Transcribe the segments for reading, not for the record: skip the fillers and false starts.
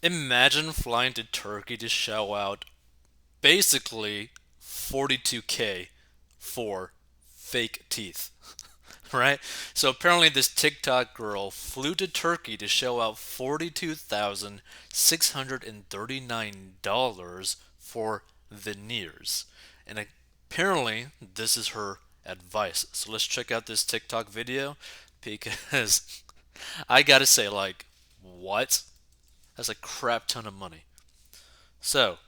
Imagine flying to Turkey to shell out basically 42K for fake teeth, right? So apparently, this TikTok girl flew to Turkey to shell out $42,639 for veneers. And apparently, this is her advice. So let's check out this TikTok video because I gotta say, like, what? That's a crap ton of money. So,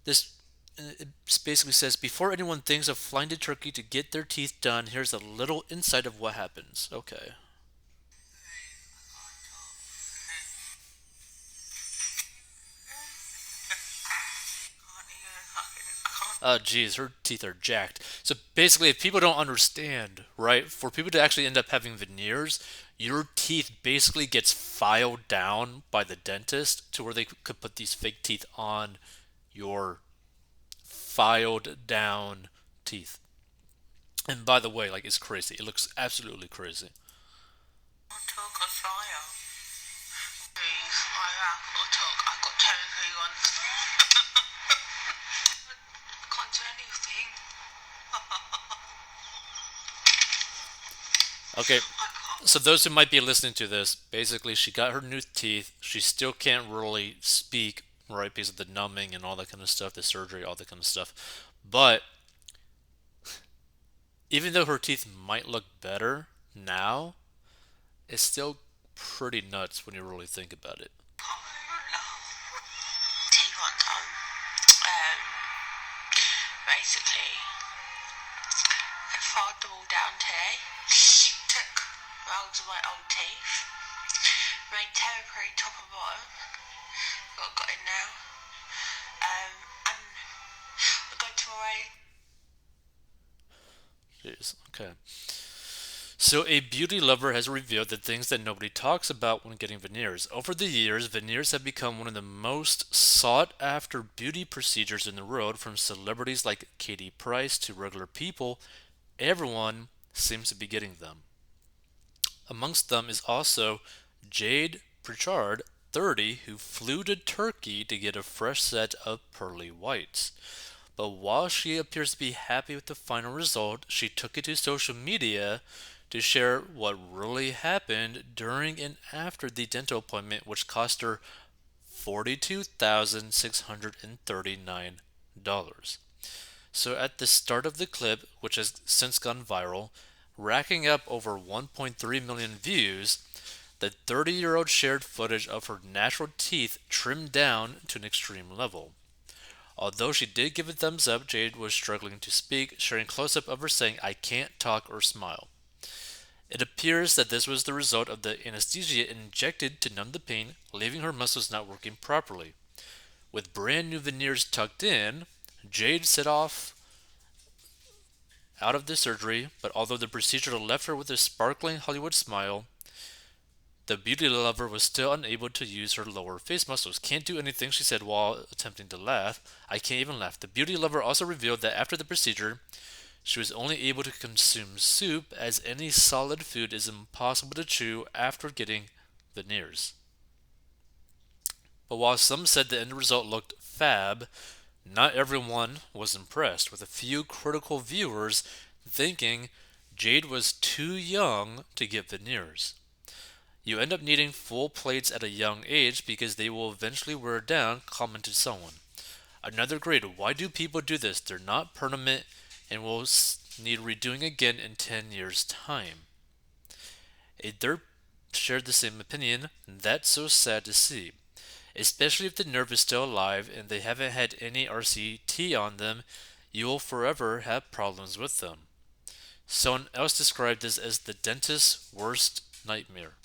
this it basically says before anyone thinks of flying to Turkey to get their teeth done, here's a little insight of what happens. Okay. Oh, geez, her teeth are jacked. So basically, if people don't understand, right, for people to actually end up having veneers, your teeth basically gets filed down by the dentist to where they could put these fake teeth on your filed down teeth. And by the way, like it's crazy. It looks absolutely crazy. Okay, so those who might be listening to this, basically she got her new teeth. She still can't really speak, right, because of the numbing and all that kind of stuff, the surgery, all that kind of stuff. But even though her teeth might look better now, it's still pretty nuts when you really think about it. Basically, I filed them all down today. Took rolls of my old teeth. Made temporary top and bottom. Got in now. And I go tomorrow. Jeez, okay. So, a beauty lover has revealed the things that nobody talks about when getting veneers. Over the years, veneers have become one of the most sought after beauty procedures in the world, from celebrities like Katie Price to regular people. Everyone seems to be getting them. Amongst them is also Jade Pritchard, 30, who flew to Turkey to get a fresh set of pearly whites. But while she appears to be happy with the final result, she took it to social media to share what really happened during and after the dental appointment, which cost her $42,639. So at the start of the clip, which has since gone viral, racking up over 1.3 million views, the 30-year-old shared footage of her natural teeth trimmed down to an extreme level. Although she did give a thumbs up, Jade was struggling to speak, sharing close up of her saying, "I can't talk or smile." It appears that this was the result of the anesthesia injected to numb the pain, leaving her muscles not working properly. With brand new veneers tucked in, Jade set off out of the surgery, but although the procedure left her with a sparkling Hollywood smile, the beauty lover was still unable to use her lower face muscles. "Can't do anything," she said while attempting to laugh. "I can't even laugh." The beauty lover also revealed that after the procedure, she was only able to consume soup, as any solid food is impossible to chew after getting veneers. But while some said the end result looked fab, not everyone was impressed, with a few critical viewers thinking Jade was too young to get veneers. "You end up needing full plates at a young age because they will eventually wear down," commented someone. Another agreed, "Why do people do this? They're not permanent and will need redoing again in 10 years' time." A third shared the same opinion. "That's so sad to see. Especially if the nerve is still alive and they haven't had any RCT on them, you'll forever have problems with them." Someone else described this as the dentist's worst nightmare.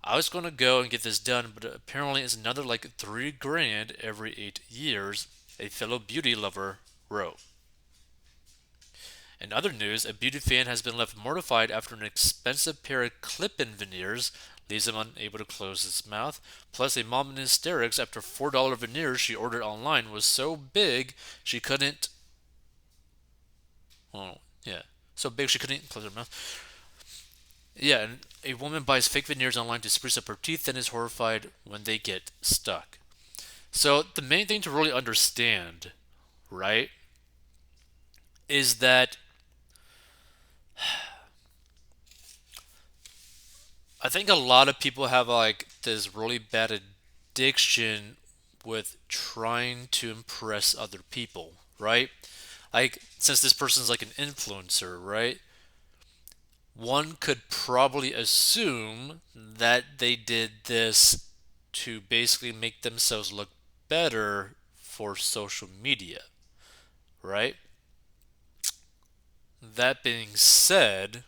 "I was going to go and get this done, but apparently it's another like 3 grand every 8 years," a fellow beauty lover wrote. In other news, a beauty fan has been left mortified after an expensive pair of clip-in veneers leaves him unable to close his mouth. Plus, a mom in hysterics after $4 veneers she ordered online was so big she couldn't. Oh, yeah. So big she couldn't close her mouth. Yeah, and a woman buys fake veneers online to spruce up her teeth and is horrified when they get stuck. So the main thing to really understand, right, is that I think a lot of people have like this really bad addiction with trying to impress other people, right? Like since this person's like an influencer, right? One could probably assume that they did this to basically make themselves look better for social media, right? That being said,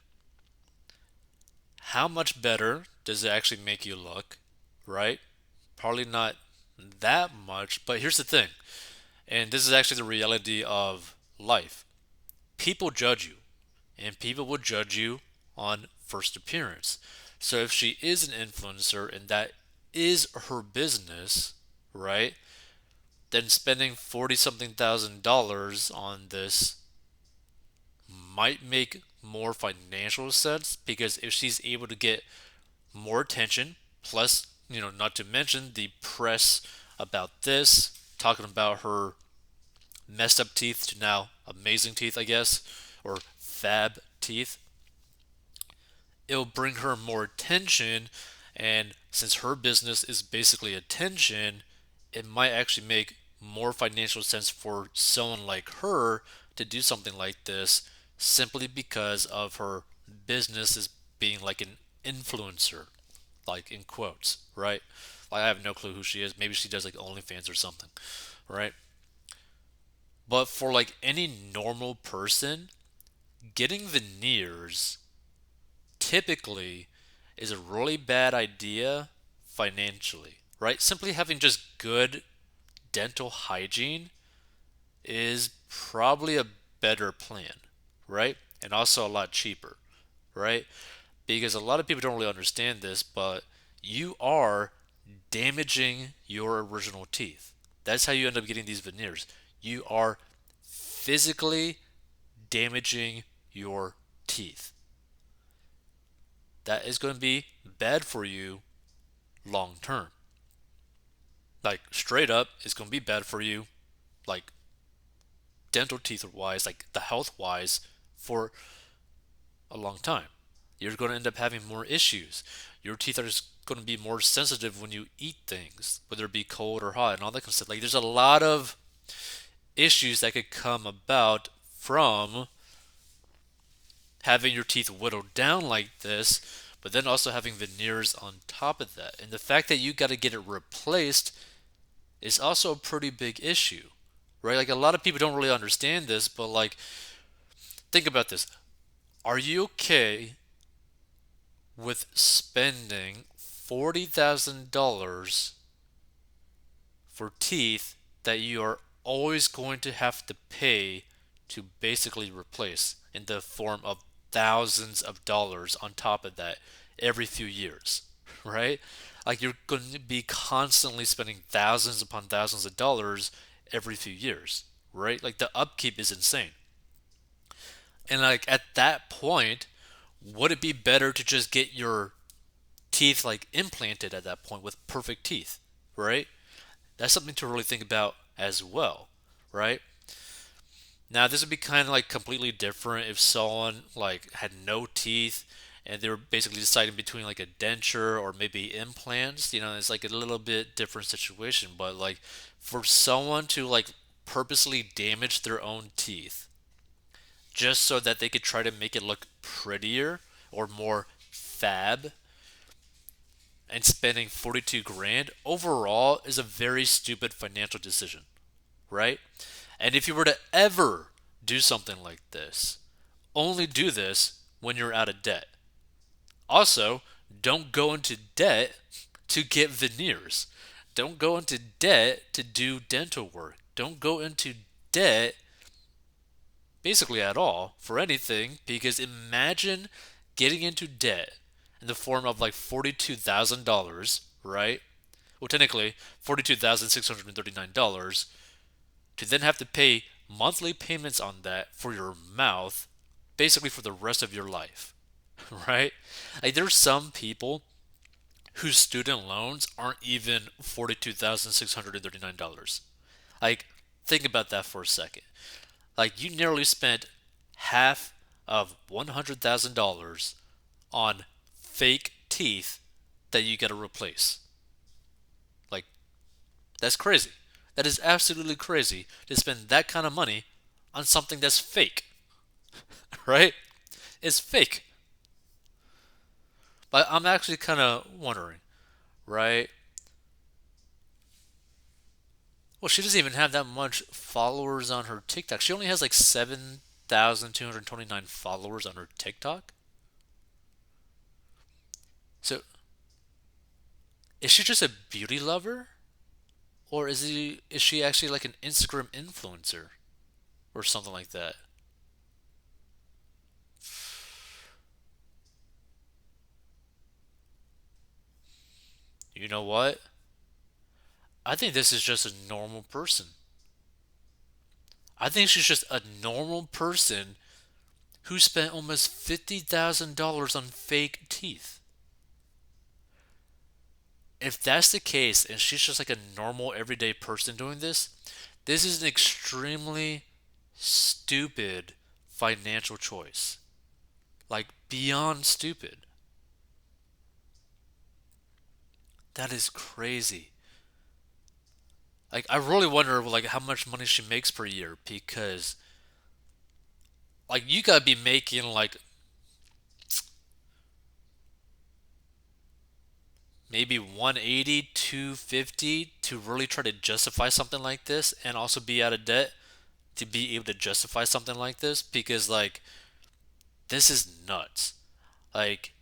how much better does it actually make you look, right? Probably not that much, but here's the thing, and this is actually the reality of life. People judge you, and people will judge you on first appearance. So if she is an influencer and that is her business, right? Then spending 40 something thousand dollars on this might make more financial sense because if she's able to get more attention, plus, not to mention the press about this, talking about her messed up teeth to now amazing teeth, I guess, or fab teeth, it'll bring her more attention. And since her business is basically attention, it might actually make more financial sense for someone like her to do something like this simply because of her business is being like an influencer, like in quotes, right? Like I have no clue who she is. Maybe she does like OnlyFans or something, right? But for like any normal person, getting veneers typically is a really bad idea financially, right? Simply having just good dental hygiene is probably a better plan, right? And also a lot cheaper, right? Because a lot of people don't really understand this, but you are damaging your original teeth. That's how you end up getting these veneers. You are physically damaging your teeth. That is going to be bad for you long term. Like straight up, it's going to be bad for you, like dental teeth wise, like the health wise, for a long time. You're going to end up having more issues. Your teeth are just going to be more sensitive when you eat things, whether it be cold or hot and all that kind of stuff. Like there's a lot of issues that could come about from having your teeth whittled down like this, but then also having veneers on top of that. And the fact that you got to get it replaced is also a pretty big issue, right? Like a lot of people don't really understand this, but like think about this. Are you okay with spending $40,000 for teeth that you are always going to have to pay to basically replace in the form of thousands of dollars on top of that every few years, right? Like you're going to be constantly spending thousands upon thousands of dollars every few years, right? Like the upkeep is insane. And like at that point, would it be better to just get your teeth like implanted at that point with perfect teeth, right? That's something to really think about as well, right? Now, this would be kind of like completely different if someone like had no teeth and they were basically deciding between like a denture or maybe implants. It's like a little bit different situation, but like for someone to like purposely damage their own teeth just so that they could try to make it look prettier or more fab and spending 42 grand overall is a very stupid financial decision, right? And if you were to ever do something like this, only do this when you're out of debt. Also, don't go into debt to get veneers. Don't go into debt to do dental work. Don't go into debt basically at all for anything because imagine getting into debt in the form of like $42,000, right? Well, technically, $42,639 to then have to pay monthly payments on that for your mouth basically for the rest of your life. right? Like there's some people whose student loans aren't even $42,639. Like think about that for a second. Like you nearly spent half of $100,000 on fake teeth that you got to replace. Like that's crazy. That is absolutely crazy to spend that kind of money on something that's fake, right? It's fake. But I'm actually kind of wondering, right? Well, she doesn't even have that much followers on her TikTok. She only has like 7,229 followers on her TikTok. So, is she just a beauty lover? Or is she actually like an Instagram influencer or something like that? You know what? I think this is just a normal person. I think she's just a normal person who spent almost $50,000 on fake teeth. If that's the case and she's just like a normal everyday person doing this, this is an extremely stupid financial choice. Like beyond stupid. That is crazy. Like I really wonder like how much money she makes per year because like you gotta be making like maybe 180, 250 to really try to justify something like this and also be out of debt to be able to justify something like this because like this is nuts. Like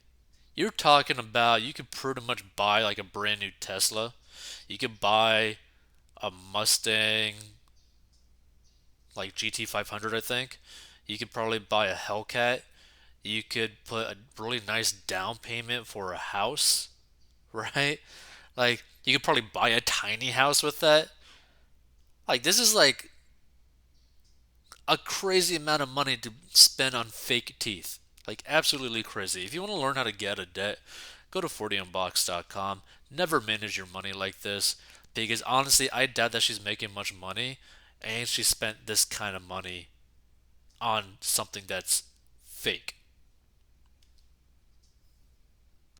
you're talking about you could pretty much buy like a brand new Tesla. You could buy a Mustang like GT500 I think. You could probably buy a Hellcat. You could put a really nice down payment for a house, right? Like you could probably buy a tiny house with that. Like this is like a crazy amount of money to spend on fake teeth. Like absolutely crazy. If you want to learn how to get out of debt, go to 40unbox.com. Never manage your money like this because honestly, I doubt that she's making much money and she spent this kind of money on something that's fake.